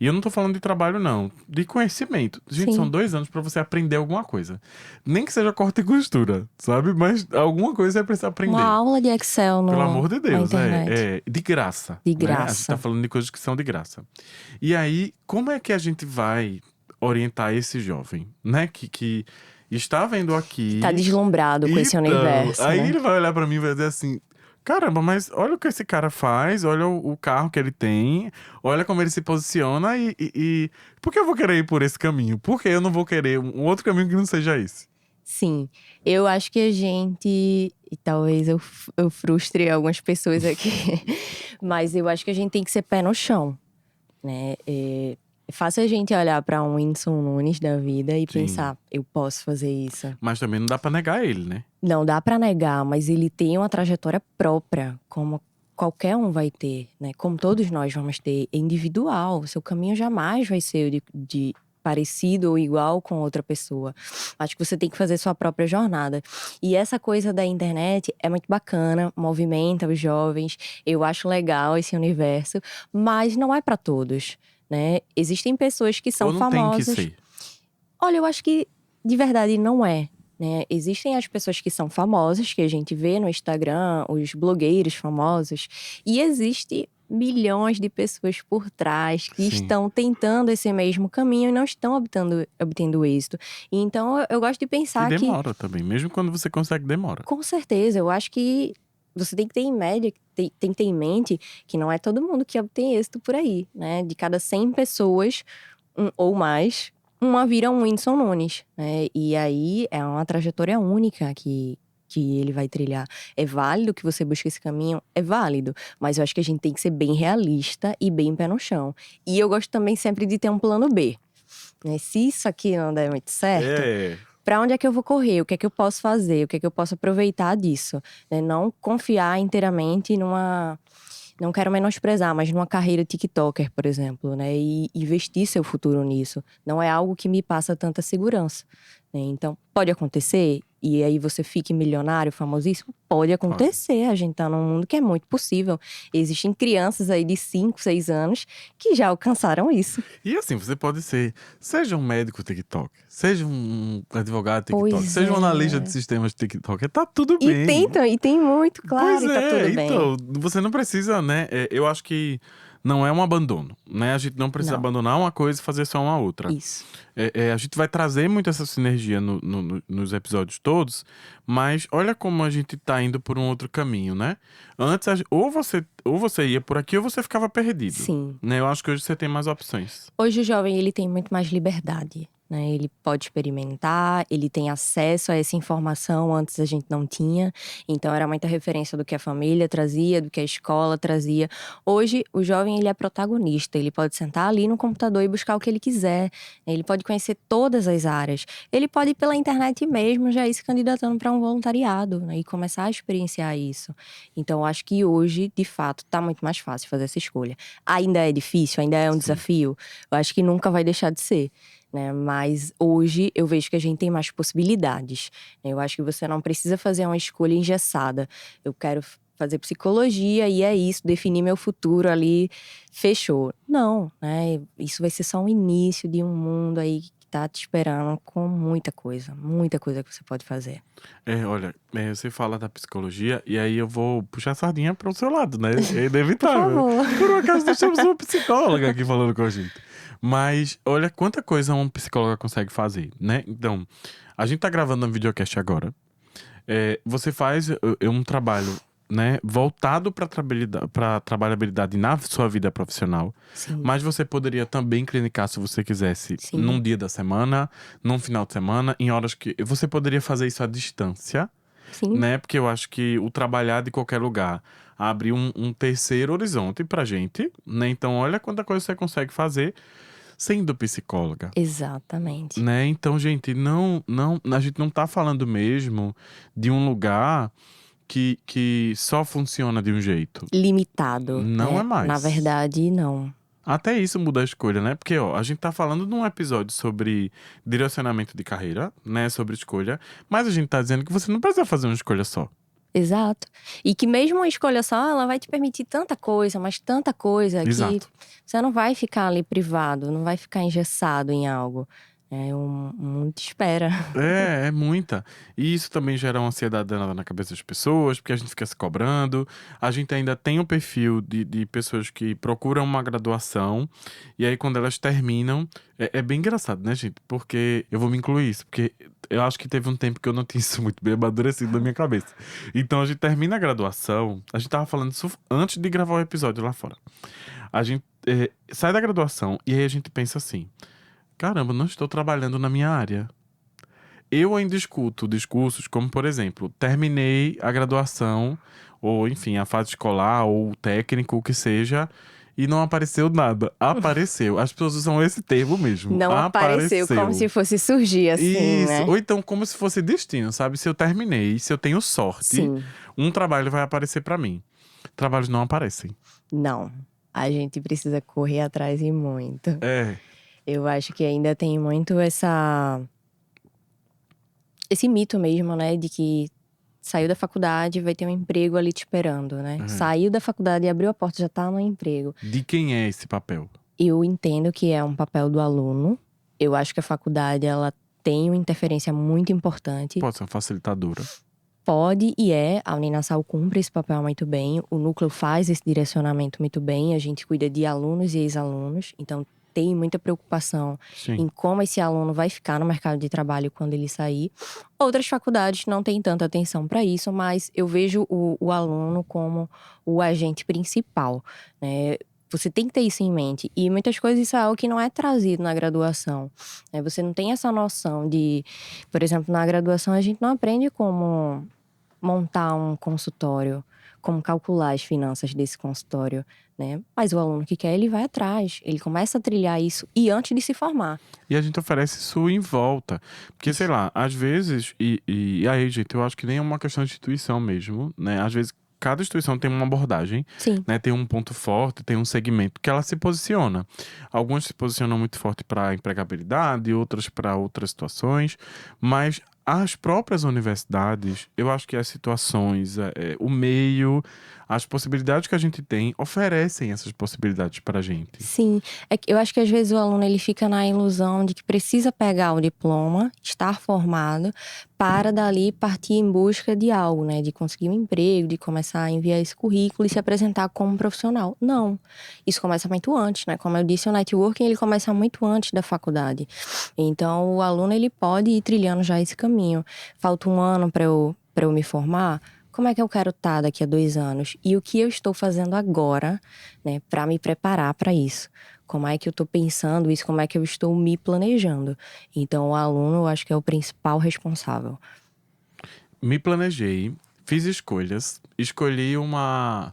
Speaker 1: E eu não tô falando de trabalho, não, de conhecimento. Gente, são
Speaker 2: Sim.
Speaker 1: 2 anos pra você aprender alguma coisa. Nem que seja corte e costura, sabe? Mas alguma coisa você precisa
Speaker 2: Uma
Speaker 1: aprender.
Speaker 2: aula de Excel
Speaker 1: Pelo
Speaker 2: no,
Speaker 1: amor de
Speaker 2: na
Speaker 1: Deus,
Speaker 2: internet.
Speaker 1: de graça,
Speaker 2: De
Speaker 1: né? A gente tá
Speaker 2: graça.
Speaker 1: falando de coisas que são de graça. E aí, como é que a gente vai orientar esse jovem, né? Que está vendo
Speaker 2: Que tá
Speaker 1: aqui.
Speaker 2: deslumbrado com esse
Speaker 1: Então,
Speaker 2: universo,
Speaker 1: aí
Speaker 2: né?
Speaker 1: ele vai olhar pra mim e vai dizer assim: Caramba, mas olha o que esse cara faz, olha o carro que ele tem, olha como ele se posiciona e por que eu vou querer ir por esse caminho? Por que eu não vou querer um outro caminho que não seja esse?
Speaker 2: Sim, eu acho que a gente, e talvez eu frustre algumas pessoas aqui, mas eu acho que a gente tem que ser pé no chão, né? É fácil a gente olhar para um Whindersson Nunes da vida e
Speaker 1: Sim.
Speaker 2: pensar, eu posso fazer isso.
Speaker 1: Mas também não dá pra negar ele, né?
Speaker 2: Não dá para negar, mas ele tem uma trajetória própria, como qualquer um vai ter, né? Como todos nós vamos ter, é individual. O seu caminho jamais vai ser de parecido ou igual com outra pessoa. Acho que você tem que fazer sua própria jornada. E essa coisa da internet é muito bacana, movimenta os jovens. Eu acho legal esse universo, mas não é para todos, né? Existem pessoas que são
Speaker 1: Ou não tem que
Speaker 2: famosas.
Speaker 1: ser.
Speaker 2: Olha, eu acho que de verdade não é, né? Existem as pessoas que são famosas, que a gente vê no Instagram, os blogueiros famosos, e existe milhões de pessoas por trás que
Speaker 1: Sim.
Speaker 2: estão tentando esse mesmo caminho e não estão obtendo êxito. E então eu gosto de
Speaker 1: E
Speaker 2: pensar que,
Speaker 1: demora também, mesmo quando você consegue, demora.
Speaker 2: com certeza, eu acho que você tem que ter em média, tem que ter em mente que não é todo mundo que obtém êxito por aí, né? De cada 100 pessoas, ou mais, uma vira um Whindersson Nunes, né? E aí é uma trajetória única que ele vai trilhar. É válido que você busque esse caminho? É válido. Mas eu acho que a gente tem que ser bem realista e bem pé no chão. E eu gosto também sempre de ter um plano B, né? Se isso aqui não der muito certo, para onde é que eu vou correr? O que é que eu posso fazer? O que é que eu posso aproveitar disso? Né? Não confiar inteiramente numa. Não quero menosprezar, mas numa carreira TikToker, por exemplo, né? E investir seu futuro nisso. Não é algo que me passa tanta segurança, né? Então, pode acontecer. E aí você fique milionário, famosíssimo? Pode acontecer. A gente tá num mundo que é muito possível. Existem crianças aí de 5, 6 anos que já alcançaram isso.
Speaker 1: E assim, você pode ser, seja um médico TikTok, seja um advogado TikTok,
Speaker 2: Pois
Speaker 1: seja um analista de
Speaker 2: é.
Speaker 1: sistemas TikTok, tá tudo
Speaker 2: E
Speaker 1: bem.
Speaker 2: tentam, e tem muito, claro,
Speaker 1: Pois
Speaker 2: e tá
Speaker 1: é,
Speaker 2: tudo bem.
Speaker 1: então, você não precisa, né? Eu acho que não é um abandono, né? A gente não precisa
Speaker 2: Não.
Speaker 1: abandonar uma coisa e fazer só uma outra.
Speaker 2: Isso.
Speaker 1: A gente vai trazer muito essa sinergia nos episódios todos, mas olha como a gente tá indo por um outro caminho, né? Antes, ou você ia por aqui ou você ficava perdido,
Speaker 2: Sim.
Speaker 1: né? Eu acho que hoje você tem mais opções.
Speaker 2: Hoje o jovem, ele tem muito mais liberdade, né? Ele pode experimentar, ele tem acesso a essa informação, antes a gente não tinha. Então era muita referência do que a família trazia, do que a escola trazia. Hoje o jovem, ele é protagonista, ele pode sentar ali no computador e buscar o que ele quiser, né? Ele pode conhecer todas as áreas. Ele pode ir pela internet mesmo já ir se candidatando para um voluntariado, né? E começar a experienciar isso. Então eu acho que hoje, de fato, tá muito mais fácil fazer essa escolha. Ainda é difícil, ainda é um
Speaker 1: Sim.
Speaker 2: desafio. Eu acho que nunca vai deixar de ser, né? Mas hoje eu vejo que a gente tem mais possibilidades, né? Eu acho que você não precisa fazer uma escolha engessada. Eu quero fazer psicologia e é isso, definir meu futuro ali, fechou. Não, né? Isso vai ser só um início de um mundo aí que tá te esperando com muita coisa que você pode fazer.
Speaker 1: Olha, você fala da psicologia e aí eu vou puxar a sardinha pro seu lado, né? É
Speaker 2: Por
Speaker 1: inevitável.
Speaker 2: favor.
Speaker 1: Por um acaso nós temos uma psicóloga aqui falando com a gente. Mas olha quanta coisa uma psicóloga consegue fazer, né? Então, a gente tá gravando um videocast agora. Você faz um trabalho, né, voltado para trabalhabilidade na sua vida profissional.
Speaker 2: Sim,
Speaker 1: Mas você poderia também clinicar se você quisesse,
Speaker 2: Sim.
Speaker 1: num dia da semana, num final de semana, em horas que você poderia fazer isso à distância,
Speaker 2: sim.
Speaker 1: né? Porque eu acho que o trabalhar de qualquer lugar abre um terceiro horizonte pra gente, né? Então, olha quanta coisa você consegue fazer sendo psicóloga.
Speaker 2: Exatamente.
Speaker 1: Né? Então, gente, a gente não tá falando mesmo de um lugar que só funciona de um jeito.
Speaker 2: Limitado,
Speaker 1: Não
Speaker 2: né?
Speaker 1: é mais.
Speaker 2: Na verdade, não.
Speaker 1: Até isso muda a escolha, né? Porque, ó, a gente tá falando num episódio sobre direcionamento de carreira, né? Sobre escolha. Mas a gente tá dizendo que você não precisa fazer uma escolha só.
Speaker 2: Exato. E que mesmo uma escolha só, ela vai te permitir tanta coisa, mas tanta coisa que
Speaker 1: Exato.
Speaker 2: você não vai ficar ali privado, não vai ficar engessado em algo, É muita espera.
Speaker 1: É muita. E isso também gera uma ansiedade danada na cabeça das pessoas, porque a gente fica se cobrando. A gente ainda tem um perfil de pessoas que procuram uma graduação, e aí quando elas terminam, é bem engraçado, né, gente? Porque eu vou me incluir isso, porque eu acho que teve um tempo que eu não tinha isso muito bem amadurecido na minha cabeça. Então a gente termina a graduação, a gente tava falando isso antes de gravar o episódio lá fora. A gente sai da graduação e aí a gente pensa assim: caramba, não estou trabalhando na minha área. Eu ainda escuto discursos como, por exemplo, terminei a graduação, ou enfim, a fase escolar, ou técnico, o que seja, e não apareceu nada. Apareceu. As pessoas usam esse termo mesmo.
Speaker 2: Não apareceu, como se
Speaker 1: Apareceu.
Speaker 2: fosse surgir assim,
Speaker 1: Isso.
Speaker 2: né?
Speaker 1: Ou então, como se fosse destino, sabe? Se eu terminei, se eu tenho sorte,
Speaker 2: Sim,
Speaker 1: um trabalho vai aparecer pra mim. Trabalhos não aparecem.
Speaker 2: não. A gente precisa correr atrás e muito.
Speaker 1: É.
Speaker 2: Eu acho que ainda tem muito esse mito mesmo, né, de que saiu da faculdade, vai ter um emprego ali te esperando, né?
Speaker 1: É.
Speaker 2: Saiu da faculdade e abriu a porta, já tá no emprego.
Speaker 1: De quem é esse papel?
Speaker 2: Eu entendo que é um papel do aluno. Eu acho que a faculdade, ela tem uma interferência muito importante.
Speaker 1: Pode ser uma facilitadora.
Speaker 2: Pode e é, a Uninasal cumpre esse papel muito bem, o núcleo faz esse direcionamento muito bem, a gente cuida de alunos e ex-alunos, então tem muita preocupação
Speaker 1: Sim.
Speaker 2: em como esse aluno vai ficar no mercado de trabalho quando ele sair. Outras faculdades não têm tanta atenção para isso, mas eu vejo o aluno como o agente principal, né? Você tem que ter isso em mente. E muitas coisas isso é algo que não é trazido na graduação, né? Você não tem essa noção de… Por exemplo, na graduação a gente não aprende como montar um consultório, como calcular as finanças desse consultório, né? Mas o aluno que quer, ele vai atrás, ele começa a trilhar isso e antes de se formar.
Speaker 1: E a gente oferece isso em volta. Porque, sei lá, às vezes, e aí, gente, eu acho que nem é uma questão de instituição mesmo, né? Às vezes, cada instituição tem uma abordagem,
Speaker 2: Sim,
Speaker 1: né? Tem um ponto forte, tem um segmento que ela se posiciona. Algumas se posicionam muito forte para empregabilidade, outras para outras situações, mas as próprias universidades, eu acho que as situações, o meio, as possibilidades que a gente tem oferecem essas possibilidades para a gente.
Speaker 2: sim. É que eu acho que às vezes o aluno ele fica na ilusão de que precisa pegar o diploma, estar formado, para dali partir em busca de algo, né? De conseguir um emprego, de começar a enviar esse currículo e se apresentar como profissional. Não. Isso começa muito antes, né? Como eu disse, o networking ele começa muito antes da faculdade. Então, o aluno ele pode ir trilhando já esse caminho. Falta um ano para eu me formar. Como é que eu quero estar daqui a 2 anos? E o que eu estou fazendo agora, né, para me preparar para isso? Como é que eu estou pensando isso? Como é que eu estou me planejando? Então, o aluno, eu acho que é o principal responsável.
Speaker 1: Me planejei, fiz escolhas, escolhi uma,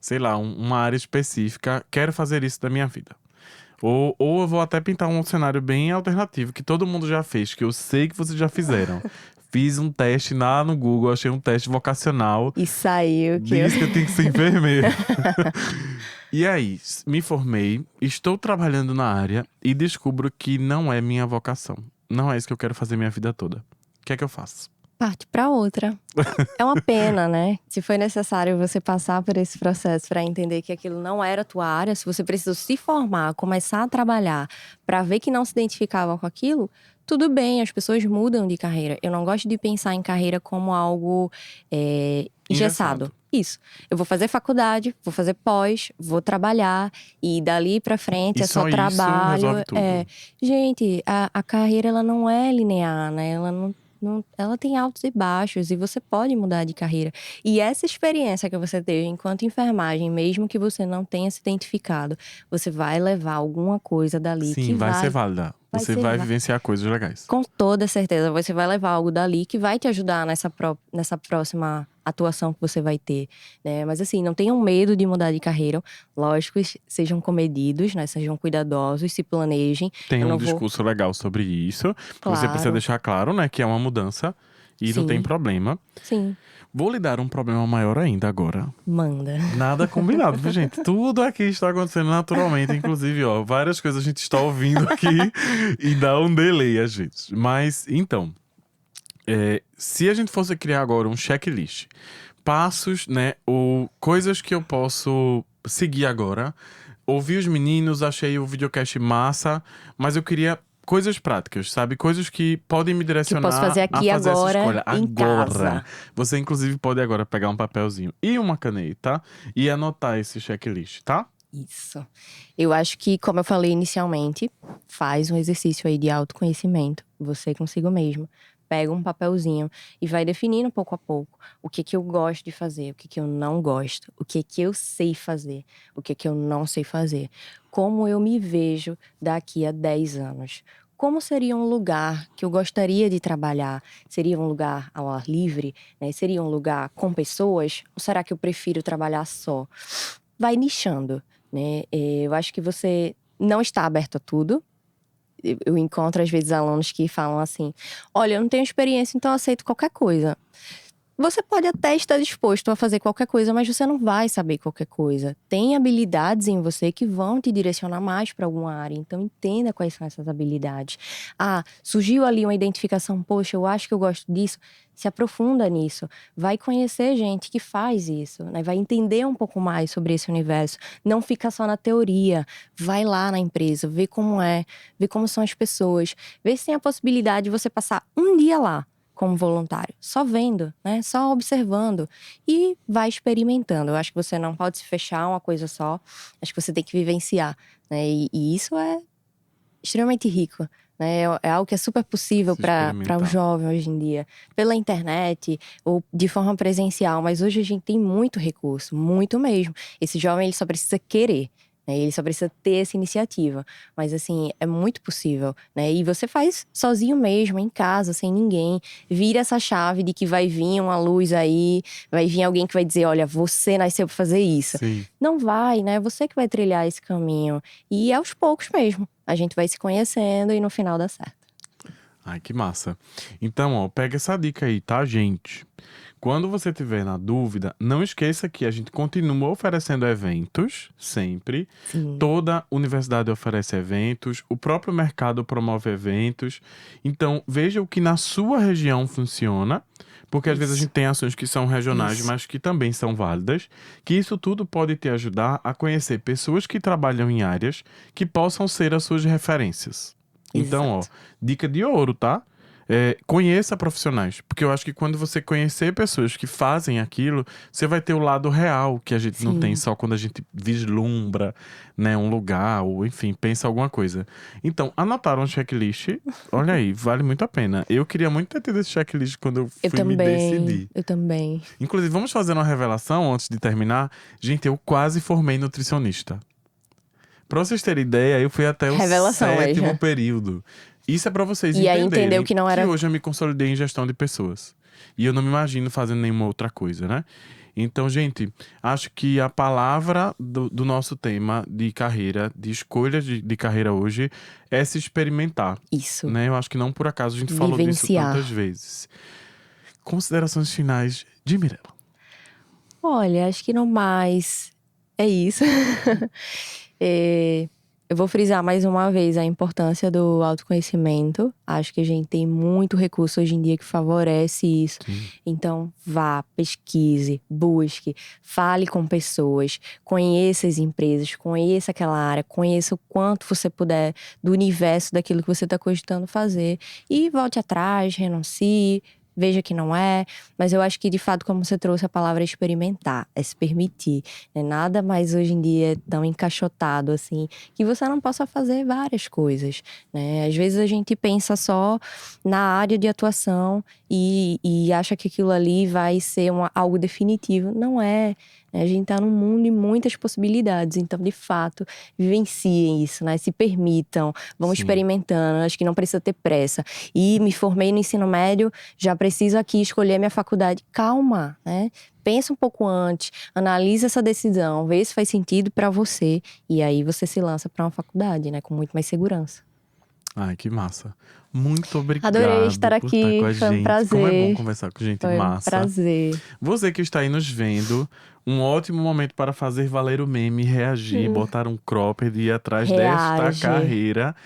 Speaker 1: sei lá, uma área específica, quero fazer isso da minha vida. Ou eu vou até pintar um cenário bem alternativo, que todo mundo já fez, que eu sei que vocês já fizeram. Fiz um teste lá no Google, achei um teste vocacional,
Speaker 2: E saiu que eu…
Speaker 1: diz que eu tenho que ser enfermeiro. E aí, me formei, estou trabalhando na área e descubro que não é minha vocação. Não é isso que eu quero fazer minha vida toda. O que é que eu faço?
Speaker 2: parte para outra. É uma pena, né? Se foi necessário você passar por esse processo para entender que aquilo não era a tua área, se você precisou se formar, começar a trabalhar para ver que não se identificava com aquilo, tudo bem, as pessoas mudam de carreira. Eu não gosto de pensar em carreira como algo engessado. Isso. Eu vou fazer faculdade, vou fazer pós, vou trabalhar e dali pra frente
Speaker 1: E
Speaker 2: é só
Speaker 1: só isso
Speaker 2: trabalho.
Speaker 1: resolve tudo.
Speaker 2: Gente, a carreira ela não é linear, né? Ela tem altos e baixos e você pode mudar de carreira. E essa experiência que você teve enquanto enfermagem, mesmo que você não tenha se identificado, você vai levar alguma coisa dali
Speaker 1: Sim,
Speaker 2: que
Speaker 1: vai ser
Speaker 2: vai
Speaker 1: válida. Você
Speaker 2: ser
Speaker 1: vai vivenciar coisas legais.
Speaker 2: com toda certeza, você vai levar algo dali que vai te ajudar nessa próxima atuação que você vai ter, né? Mas assim, não tenham medo de mudar de carreira. Lógico, sejam comedidos, né? Sejam cuidadosos, se planejem.
Speaker 1: Tem
Speaker 2: Eu
Speaker 1: um
Speaker 2: não vou…
Speaker 1: discurso legal sobre isso, que você precisa
Speaker 2: Claro,
Speaker 1: deixar claro, né, que é uma mudança e não tem
Speaker 2: sim,
Speaker 1: problema.
Speaker 2: sim.
Speaker 1: Vou lhe dar um problema maior ainda agora.
Speaker 2: Manda.
Speaker 1: Nada combinado, viu, gente? Tudo aqui está acontecendo naturalmente, inclusive, ó, várias coisas a gente está ouvindo aqui e dá um delay às vezes. Mas, então, se a gente fosse criar agora um checklist, passos, né, ou coisas que eu posso seguir agora. Ouvi os meninos, achei o videocast massa, mas eu queria coisas práticas, sabe? Coisas que podem me
Speaker 2: Que eu posso
Speaker 1: direcionar
Speaker 2: fazer
Speaker 1: a
Speaker 2: aqui
Speaker 1: fazer essa
Speaker 2: agora,
Speaker 1: escolha.
Speaker 2: em
Speaker 1: Agora!
Speaker 2: casa.
Speaker 1: Você, inclusive, pode agora pegar um papelzinho e uma caneta e anotar esse checklist, tá?
Speaker 2: Isso. Eu acho que, como eu falei inicialmente, faz um exercício aí de autoconhecimento, você consigo mesmo. Pega um papelzinho e vai definindo pouco a pouco o que que eu gosto de fazer, o que que eu não gosto, o que que eu sei fazer, o que que eu não sei fazer. Como eu me vejo daqui a 10 anos. Como seria um lugar que eu gostaria de trabalhar? Seria um lugar ao ar livre, né? Seria um lugar com pessoas? Ou será que eu prefiro trabalhar só? Vai nichando, né? Eu acho que você não está aberto a tudo. Eu encontro, às vezes, alunos que falam assim: olha, eu não tenho experiência, então eu aceito qualquer coisa. Você pode até estar disposto a fazer qualquer coisa, mas você não vai saber qualquer coisa. Tem habilidades em você que vão te direcionar mais para alguma área. Então, entenda quais são essas habilidades. Ah, surgiu ali uma identificação, poxa, eu acho que eu gosto disso. Se aprofunda nisso. Vai conhecer gente que faz isso, né? Vai entender um pouco mais sobre esse universo. Não fica só na teoria. Vai lá na empresa, vê como é, vê como são as pessoas. Vê se tem a possibilidade de você passar um dia lá como voluntário, só vendo, né? Só observando e vai experimentando. Eu acho que você não pode se fechar a uma coisa só. Acho que você tem que vivenciar, né? E isso é extremamente rico, né? É algo que é super possível
Speaker 1: Se
Speaker 2: para o
Speaker 1: experimentar.
Speaker 2: jovem hoje em dia, pela internet ou de forma presencial. Mas hoje a gente tem muito recurso, muito mesmo. Esse jovem ele só precisa querer. Né? Ele só precisa ter essa iniciativa. Mas, assim, é muito possível, né? E você faz sozinho mesmo, em casa, sem ninguém. Vira essa chave de que vai vir uma luz aí, vai vir alguém que vai dizer: olha, você nasceu pra fazer isso.
Speaker 1: Sim.
Speaker 2: Não vai, né? Você que vai trilhar esse caminho. E aos poucos mesmo. A gente vai se conhecendo e no final dá certo.
Speaker 1: Ai, que massa. Então, ó, pega essa dica aí, tá, gente? Quando você tiver na dúvida, não esqueça que a gente continua oferecendo eventos, sempre.
Speaker 2: Sim.
Speaker 1: Toda universidade oferece eventos, o próprio mercado promove eventos. Então, veja o que na sua região funciona, porque às vezes a
Speaker 2: Isso.
Speaker 1: gente tem ações que são regionais,
Speaker 2: Isso.
Speaker 1: mas que também são válidas, que isso tudo pode te ajudar a conhecer pessoas que trabalham em áreas que possam ser as suas referências. Então, ó,
Speaker 2: Exato.
Speaker 1: dica de ouro, tá? Conheça profissionais, porque eu acho que quando você conhecer pessoas que fazem aquilo, você vai ter o lado real que a gente não tem
Speaker 2: Sim.
Speaker 1: só quando a gente vislumbra, né, um lugar ou enfim, pensa alguma coisa. Então, anotaram um checklist, olha aí, vale muito a pena. Eu queria muito ter tido esse checklist quando eu
Speaker 2: Eu
Speaker 1: fui me
Speaker 2: também.
Speaker 1: decidir.
Speaker 2: Eu também.
Speaker 1: Inclusive, vamos fazer uma revelação antes de terminar. Gente, eu quase formei nutricionista. Pra vocês terem ideia, eu fui até o
Speaker 2: Revelação,
Speaker 1: sétimo
Speaker 2: Leja.
Speaker 1: período. Isso é pra vocês
Speaker 2: E aí entendeu
Speaker 1: entenderem
Speaker 2: que não
Speaker 1: que
Speaker 2: era.
Speaker 1: hoje eu me consolidei em gestão de pessoas. E eu não me imagino fazendo nenhuma outra coisa, né? Então, gente, acho que a palavra do nosso tema de carreira, de escolha de carreira hoje, é se experimentar,
Speaker 2: Isso.
Speaker 1: né? Eu acho que não por acaso a gente falou disso tantas
Speaker 2: Vivenciar.
Speaker 1: vezes. Considerações finais de Mirella.
Speaker 2: Olha, acho que no mais é isso. É, eu vou frisar mais uma vez a importância do autoconhecimento. Acho que a gente tem muito recurso hoje em dia que favorece isso.
Speaker 1: Sim.
Speaker 2: Então, vá, pesquise, busque, fale com pessoas, conheça as empresas, conheça aquela área, conheça o quanto você puder do universo daquilo que você está cogitando fazer. E volte atrás, renuncie. Veja que não é, mas eu acho que de fato, como você trouxe a palavra experimentar, é se permitir, né? Nada mais hoje em dia é tão encaixotado assim, que você não possa fazer várias coisas, né? Às vezes a gente pensa só na área de atuação e acha que aquilo ali vai ser algo definitivo. Não é. Né? A gente tá num mundo de muitas possibilidades, então de fato, vivenciem isso, né? Se permitam, vão
Speaker 1: Sim.
Speaker 2: experimentando, acho que não precisa ter pressa. E me formei no ensino médio, já preciso aqui escolher minha faculdade. Calma, né? Pensa um pouco antes, analisa essa decisão, vê se faz sentido para você e aí você se lança para uma faculdade, né, com muito mais segurança.
Speaker 1: Ai, que massa. Muito
Speaker 2: Adorei
Speaker 1: obrigado
Speaker 2: estar
Speaker 1: por estar com
Speaker 2: aqui,
Speaker 1: a
Speaker 2: foi um
Speaker 1: gente. Como é bom
Speaker 2: prazer.
Speaker 1: conversar com gente
Speaker 2: Foi um
Speaker 1: massa.
Speaker 2: prazer.
Speaker 1: Você que está aí nos vendo, Um ótimo momento para fazer valer o meme, reagir, botar um cropped e ir atrás desta
Speaker 2: Reage.
Speaker 1: carreira.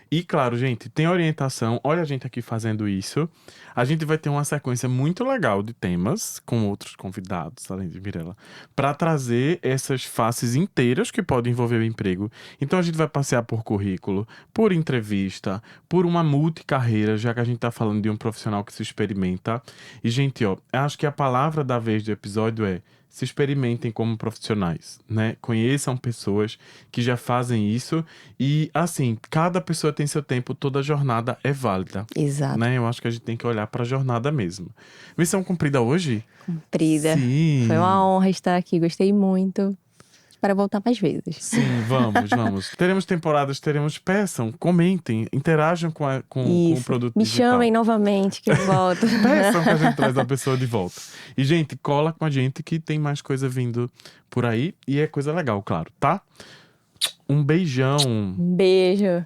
Speaker 1: E claro, gente, tem orientação. Olha a gente aqui fazendo isso. A gente vai ter uma sequência muito legal de temas com outros convidados, além de Mirella, para trazer essas faces inteiras que podem envolver o emprego. Então a gente vai passear por currículo, por entrevista, por uma multicarreira, já que a gente tá falando de um profissional que se experimenta. E, gente, ó, acho que a palavra da vez do episódio é: se experimentem como profissionais, né? Conheçam pessoas que já fazem isso e, assim, cada pessoa tem seu tempo, toda jornada é válida,
Speaker 2: Exato.
Speaker 1: né? Eu acho que a gente tem que olhar pra jornada mesmo. Missão cumprida hoje?
Speaker 2: Cumprida.
Speaker 1: Sim.
Speaker 2: Foi uma honra estar aqui, gostei muito. Espero voltar mais vezes.
Speaker 1: Sim, vamos. Teremos temporadas, peçam, comentem, interajam com o
Speaker 2: Isso.
Speaker 1: produto
Speaker 2: Me
Speaker 1: digital.
Speaker 2: chamem novamente que eu volto.
Speaker 1: Peçam que a gente traz a pessoa de volta. E, gente, cola com a gente que tem mais coisa vindo por aí. E é coisa legal, claro, tá? Um beijão.
Speaker 2: Um beijo.